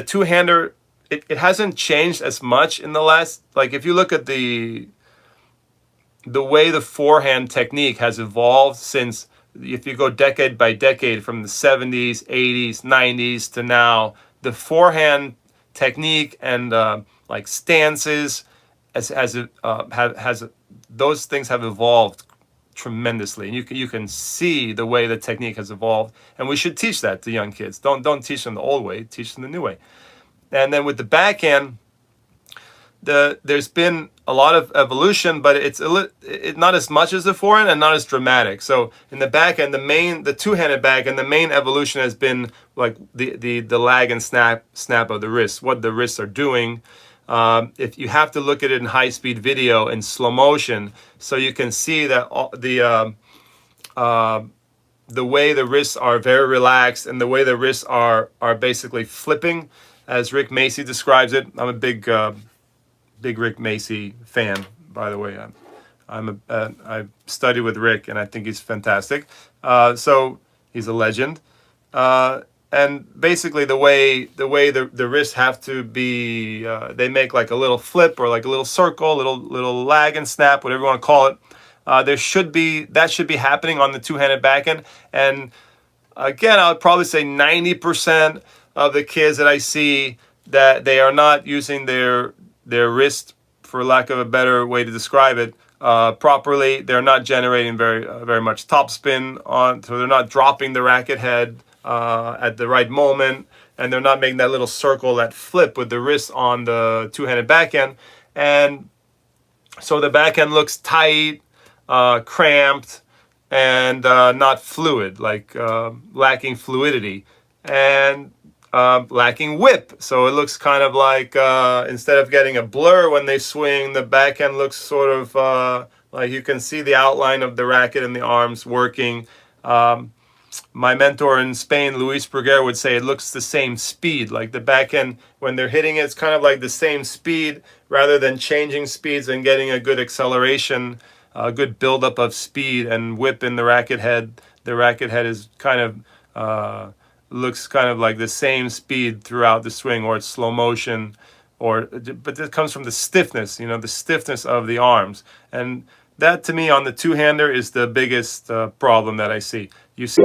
two-hander, it hasn't changed as much in the last, like if you look at the way the forehand technique has evolved since, if you go decade by decade from the 70s, 80s, 90s to now, the forehand technique and like stances has those things have evolved tremendously, and you can see the way the technique has evolved, and we should teach that to young kids. Don't teach them the old way, teach them the new way. And then with the backhand, there's been a lot of evolution, but it's not as much as the forehand and not as dramatic. So in the backhand, the two-handed backhand, the main evolution has been like the lag and snap of the wrists, what the wrists are doing. If you have to look at it in high-speed video in slow motion, so you can see that the way the wrists are very relaxed and the way the wrists are basically flipping, as Rick Macy describes it. I'm a big Rick Macy fan, by the way. I studied with Rick, and I think he's fantastic. So he's a legend. And basically, the way the wrists have to be, they make like a little flip or like a little circle, little lag and snap, whatever you want to call it. That should be happening on the two-handed backhand. And again, I would probably say 90% of the kids that I see, that they are not using their wrist, for lack of a better way to describe it, properly. They're not generating very much topspin on, so they're not dropping the racket head at the right moment, and they're not making that little circle, that flip with the wrist on the two-handed backhand. And so the backhand looks tight, cramped, and not fluid, like lacking fluidity, and lacking whip. So it looks kind of like, instead of getting a blur when they swing, the backhand looks sort of like you can see the outline of the racket and the arms working. My mentor in Spain, Luis Bruguer, would say it looks the same speed. Like the backhand, when they're hitting it, it's kind of like the same speed, rather than changing speeds and getting a good acceleration, a good buildup of speed and whip in the racket head. The racket head is kind of looks kind of like the same speed throughout the swing, or it's slow motion, but it comes from the stiffness, the stiffness of the arms. And that, to me, on the two-hander is the biggest problem that I see. You see.